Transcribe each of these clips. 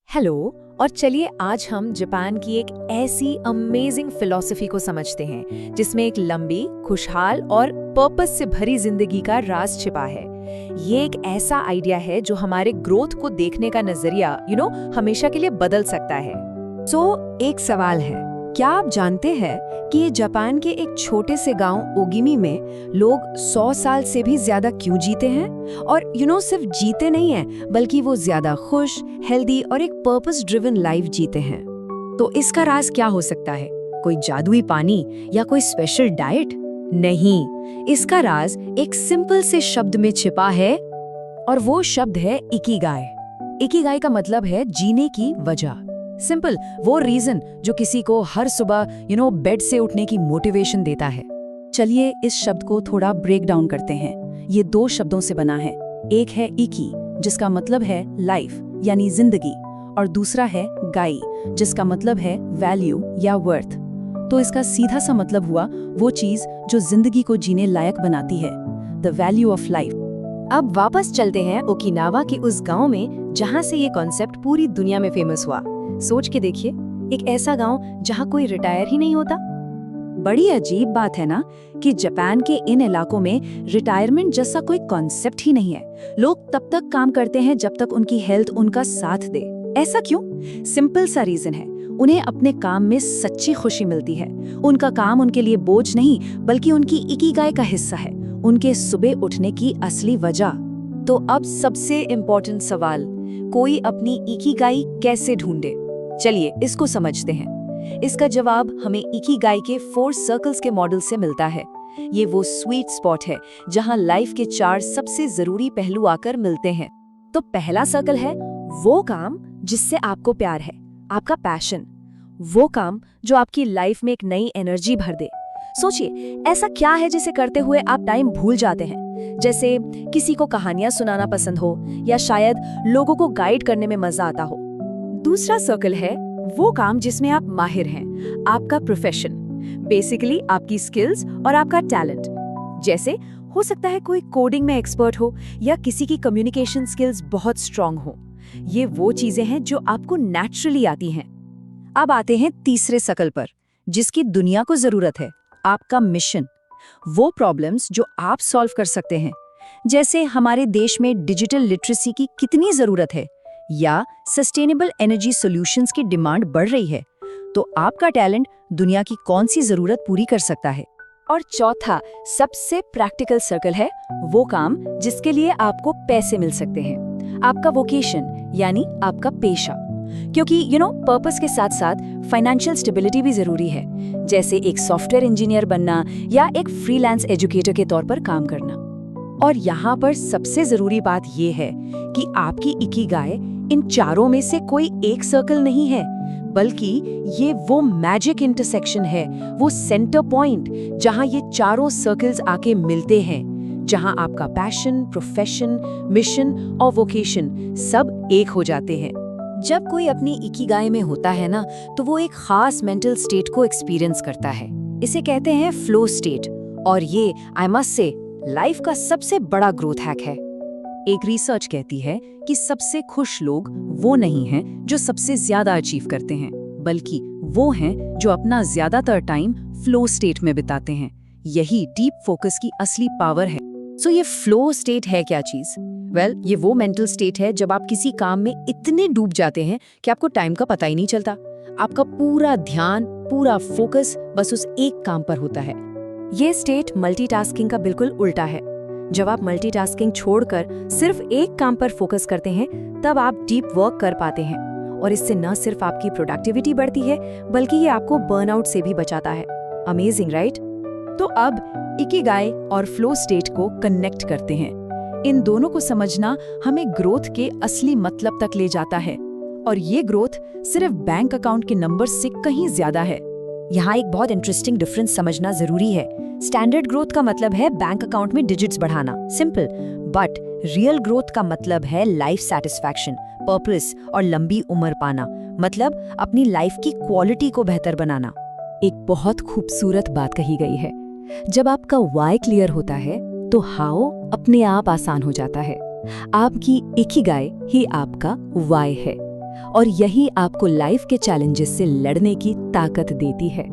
Hello. और चलिए आज हम जापान की एक ऐसी अमेजिंग फिलॉसफी को समझते हैं जिसमें एक लंबी, खुशहाल और पर्पस से भरी जिंदगी का राज छिपा है। ये एक ऐसा आइडिया है जो हमारे ग्रोथ को देखने का नजरिया हमेशा के लिए बदल सकता है। एक सवाल है, क्या आप जानते हैं कि ये जापान के एक छोटे से गांव ओगिमी में लोग 100 साल से भी ज्यादा क्यों जीते हैं? और सिर्फ जीते नहीं हैं, बल्कि वो ज्यादा खुश, हेल्दी और एक पर्पस ड्रिवन लाइफ जीते हैं। तो इसका राज क्या हो सकता है? कोई जादुई पानी या कोई स्पेशल डाइट? नहीं, इसका राज एक सिंपल से शब्द में छिपा है और वो शब्द है इकिगाई। इकिगाई का मतलब है जीने की वजह। सिंपल, वो रीजन जो किसी को हर सुबह बेड से उठने की मोटिवेशन देता है। चलिए इस शब्द को थोड़ा ब्रेक डाउन करते हैं। ये 2 शब्दों से बना है। एक है इकी, जिसका मतलब है लाइफ यानी जिंदगी, और दूसरा है गाई, जिसका मतलब है वैल्यू या वर्थ। तो इसका सीधा सा मतलब हुआ वो चीज जो जिंदगी को जीने लायक बनाती है, द वैल्यू ऑफ लाइफ। अब वापस चलते हैं ओकिनावा के उस गांव में जहां से ये कॉन्सेप्ट पूरी दुनिया में फेमस हुआ। सोच के देखिए, एक ऐसा गांव जहां कोई रिटायर ही नहीं होता। बड़ी अजीब बात है ना कि जापान के इन इलाकों में रिटायरमेंट जैसा कोई कॉन्सेप्ट ही नहीं है। लोग तब तक काम करते हैं जब तक उनकी हेल्थ उनका साथ दे। ऐसा क्यों? सिंपल सा रीजन है, उन्हें अपने काम में सच्ची खुशी मिलती है। उनका काम उनके लिए बोझ नहीं, बल्कि उनकी इकिगाई का हिस्सा है, उनके सुबह उठने की असली वजह। तो अब सबसे इम्पोर्टेंट सवाल, कोई अपनी इकिगाई कैसे ढूंढे? चलिए इसको समझते हैं। इसका जवाब हमें इकिगाई के 4 सर्कल्स के मॉडल से मिलता है। ये वो स्वीट स्पॉट है जहां लाइफ के 4 सबसे जरूरी पहलू आकर मिलते हैं। तो पहला सर्कल है वो काम जिससे आपको प्यार है, आपका पैशन। वो काम जो आपकी लाइफ में एक नई एनर्जी भर दे। सोचिए, ऐसा क्या है जिसे करते हुए आप टाइम भूल जाते हैं? जैसे किसी को कहानियां सुनाना पसंद हो, या शायद लोगों को गाइड करने में मजा आता हो। दूसरा सर्कल है वो काम जिसमें आप माहिर हैं, आपका प्रोफेशन, बेसिकली आपकी स्किल्स और आपका टैलेंट। जैसे हो सकता है कोई कोडिंग में एक्सपर्ट हो, या किसी की कम्युनिकेशन स्किल्स बहुत स्ट्रांग हो। ये वो चीजें हैं जो आपको नेचुरली आती हैं। अब आते हैं तीसरे सर्कल पर, जिसकी दुनिया को जरूरत है, आपका मिशन। वो प्रॉब्लम्स जो आप सॉल्व कर सकते हैं। जैसे हमारे देश में डिजिटल लिटरेसी की कितनी जरूरत है, या सस्टेनेबल एनर्जी सॉल्यूशंस की डिमांड बढ़ रही है। तो आपका टैलेंट दुनिया की कौन सी जरूरत पूरी कर सकता है? और चौथा सबसे प्रैक्टिकल सर्कल है वो काम जिसके लिए आपको पैसे मिल सकते हैं, आपका वोकेशन यानी आपका पेशा। क्योंकि पर्पस के साथ साथ फाइनेंशियल स्टेबिलिटी भी जरूरी है, जैसे एक सॉफ्टवेयर इंजीनियर बनना या एक फ्रीलांस एजुकेटर के तौर पर काम करना। और यहाँ पर सबसे जरूरी बात यह है कि आपकी इकिगाई इन चारों में से कोई एक सर्कल नहीं है, बल्कि ये वो मैजिक इंटरसेक्शन है, वो सेंटर पॉइंट जहां ये चारों सर्कल्स आके मिलते हैं, जहां आपका पैशन, प्रोफेशन, मिशन और वोकेशन सब एक हो जाते हैं। जब कोई अपनी इकिगाई में होता है ना, तो वो एक खास मेंटल स्टेट को एक्सपीरियंस करता है। इसे कहते हैं फ्लो स्टेट, और ये आई मस्ट से लाइफ का सबसे बड़ा ग्रोथ हैक है। एक रिसर्च कहती है कि सबसे खुश लोग वो नहीं हैं जो सबसे ज्यादा अचीव करते हैं, बल्कि वो हैं जो अपना ज्यादातर टाइम फ्लो स्टेट में बिताते हैं। यही डीप फोकस की असली पावर है। ये फ्लो स्टेट है क्या चीज? ये वो मेंटल स्टेट है जब आप किसी काम में इतने डूब जाते हैं कि आपको टाइम का पता ही नहीं चलता। आपका पूरा ध्यान, पूरा फोकस बस उस एक काम पर होता है। ये स्टेट मल्टीटास्किंग का बिल्कुल उल्टा है। जब आप मल्टीटास्किंग छोड़कर सिर्फ एक काम पर फोकस करते हैं, तब आप डीप वर्क कर पाते हैं, और इससे न सिर्फ आपकी प्रोडक्टिविटी बढ़ती है, बल्कि ये आपको बर्नआउट से भी बचाता है। Amazing, right? तो अब इकिगाई और फ्लो स्टेट को कनेक्ट करते हैं। इन दोनों को समझना हमें ग्रोथ के असली मतलब तक ले जाता है, और ये ग्रोथ सिर्फ बैंक अकाउंट के नंबर से कहीं ज्यादा है। यहाँ एक बहुत इंटरेस्टिंग डिफरेंस समझना जरूरी है। स्टैंडर्ड ग्रोथ का मतलब है बैंक अकाउंट में डिजिट्स बढ़ाना, सिंपल। बट रियल ग्रोथ का मतलब है लाइफ सैटिस्फैक्शन, पर्पस और लंबी उम्र पाना, मतलब अपनी लाइफ की क्वालिटी को बेहतर बनाना। एक बहुत खूबसूरत बात कही गई है, जब आपका व्हाई क्लियर होता है तो हाउ अपने आप आसान हो जाता है। आपकी इकिगाई ही आपका व्हाई है। और यही आपको लाइफ के चैलेंजेस से लड़ने की ताकत देती है।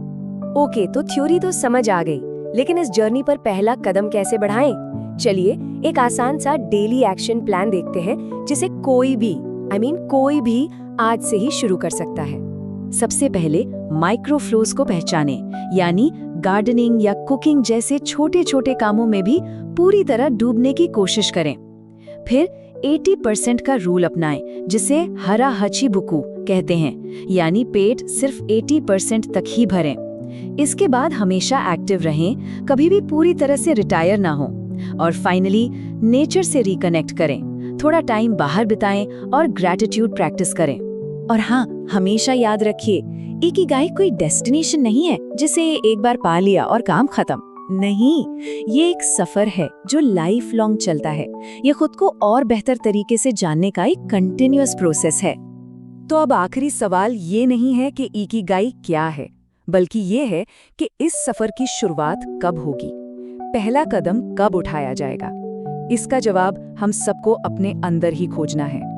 ओके, तो थ्योरी तो समझ आ गई, लेकिन इस जर्नी पर पहला कदम कैसे बढ़ाएं? चलिए एक आसान सा डेली एक्शन प्लान देखते हैं जिसे कोई भी आज से ही शुरू कर सकता है। सबसे पहले माइक्रो फ्लोज को पहचानें, यानी गार्डनिंग या कुकिंग जैसे छोटे छोटे कामों में भी पूरी तरह डूबने की कोशिश करें। फिर 80% का रूल अपनाएं, जिसे हरा हची बुकू कहते हैं, यानी पेट सिर्फ 80% तक ही भरें। इसके बाद हमेशा एक्टिव रहें, कभी भी पूरी तरह से रिटायर ना हो। और फाइनली नेचर से रिकनेक्ट करें, थोड़ा टाइम बाहर बिताएं और ग्रैटिट्यूड प्रैक्टिस करें। और हाँ, हमेशा याद रखिए, इकिगाई कोई डेस्टिनेशन नहीं है जिसे एक बार पा लिया और काम खत्म। नहीं, ये एक सफर है जो लाइफ लॉन्ग चलता है। ये खुद को और बेहतर तरीके से जानने का एक कंटिन्यूअस प्रोसेस है। तो अब आखिरी सवाल ये नहीं है कि इकिगाई क्या है, बल्कि ये है कि इस सफर की शुरुआत कब होगी, पहला कदम कब उठाया जाएगा। इसका जवाब हम सबको अपने अंदर ही खोजना है।